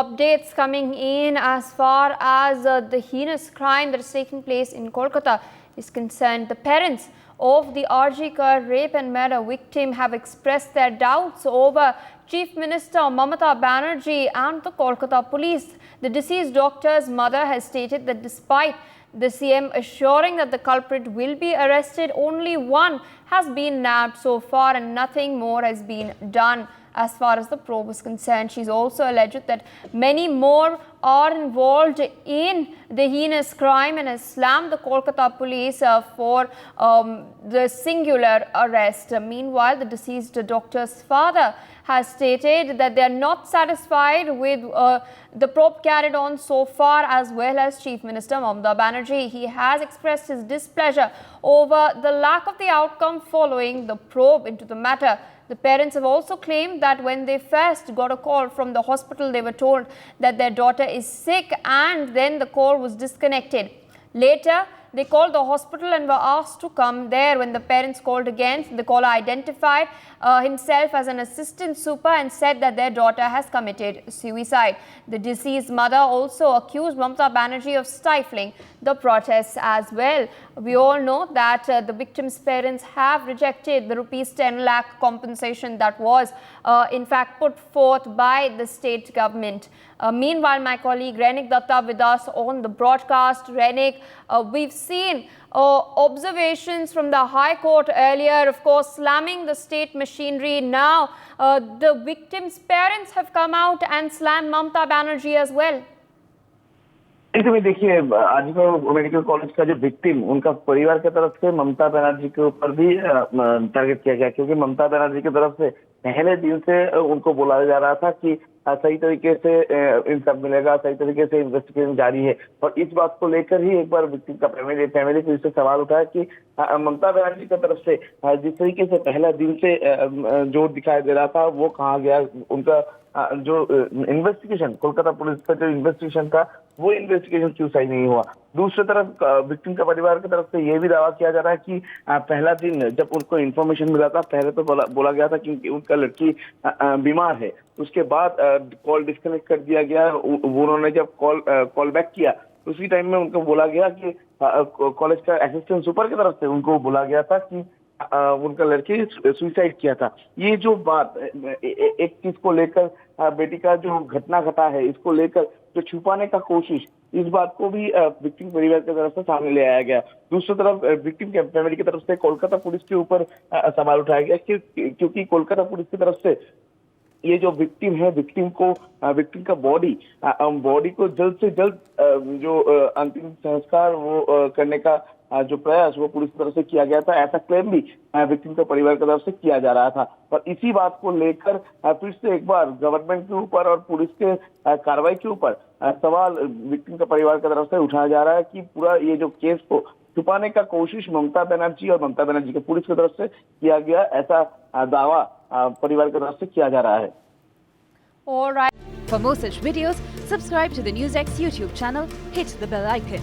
updates coming in as far as the heinous crime that is taking place in Kolkata is concerned. The parents of the RG Kar rape and murder victim have expressed their doubts over Chief Minister Mamata Banerjee and the Kolkata police. The deceased doctor's mother has stated that despite the CM assuring that the culprit will be arrested, only one has been nabbed so far and nothing more has been done as far as the probe is concerned. She's also alleged that many more are involved in the heinous crime and has slammed the Kolkata police for the singular arrest. Meanwhile, the deceased doctor's father has stated that they are not satisfied with the probe carried on so far, as well as Chief Minister Mamata Banerjee. He has expressed his displeasure over the lack of the outcome following the probe into the matter. The parents have also claimed that when they first got a call from the hospital, they were told that their daughter is sick, and then the call was disconnected. Later, they called the hospital and were asked to come there. When the parents called again, the caller identified himself as an assistant super and said that their daughter has committed suicide. The deceased mother also accused Mamata Banerjee of stifling the protests as well. We all know that the victim's parents have rejected the rupees 10 lakh compensation that was in fact put forth by the state government. Meanwhile, my colleague Renik Datta with us on the broadcast. Renik, we've seen observations from the High Court earlier, of course, slamming the state machinery. Now, the victim's parents have come out and slammed Mamata Banerjee as well. इसमें देखिए, आज को medical college का जो victim, उनका परिवार की तरफ से ममता बनर्जी के ऊपर भी टारगेट किया गया, क्योंकि ममता बनर्जी की तरफ से पहले दिन से उनको बोला जा रहा था कि सही तरीके से इंसाफ मिलेगा, सही तरीके से इन्वेस्टिगेशन जारी है। और इस बात को लेकर ही एक बार विक्टिम का फैमिली फिर से सवाल उठाया कि ममता बनर्जी की तरफ से जिस तरीके से पहला दिन से जोर दिखाई दे रहा था, वो कहाँ गया? उनका जो इन्वेस्टिगेशन, कोलकाता पुलिस का जो इन्वेस्टिगेशन था, वो इन्वेस्टिगेशन क्यों सही नहीं हुआ? दूसरी तरफ विक्टिम का परिवार की तरफ से ये भी दावा किया जा रहा है कि पहला दिन जब उनको इन्फॉर्मेशन मिला था, पहले तो बोला गया था कि उनका लड़की बीमार है। उसके बाद कॉल डिस्कनेक्ट कर दिया गया। उन्होंने जब कॉल बैक किया, उसी टाइम में उनको बोला गया कि कॉलेज का असिस्टेंट सुपर की तरफ से उनको बोला गया था कि उनका लड़की सुसाइड किया था। ये जो बात एक चीज को लेकर बेटी का जो घटना घटा है, इसको लेकर जो छुपाने का कोशिश, इस बात को भी विक्टिम परिवार की तरफ से सामने ले आया गया। दूसरी तरफ विक्टिम के फैमिली की तरफ से कोलकाता पुलिस के ऊपर सवाल उठाया गया, क्योंकि कोलकाता पुलिस की तरफ से ये जो विक्टिम है, विक्टिम का बॉडी को जल्द से जल्द जो अंतिम संस्कार वो करने का जो प्रयास वो पुलिस की तरफ से किया गया था, ऐसा क्लेम भी विक्टिम के परिवार की तरफ से किया जा रहा था। और इसी बात को लेकर फिर से एक बार गवर्नमेंट के ऊपर और पुलिस के कार्रवाई के ऊपर सवाल विक्टिम के परिवार की तरफ से उठाया जा रहा है कि पूरा ये जो केस को छुपाने का कोशिश ममता बनर्जी और ममता बनर्जी के पुलिस की तरफ से किया गया, ऐसा दावा परिवार की तरफ से किया जा रहा है। All right. For more such videos, subscribe to the NewsX YouTube channel, hit the bell icon.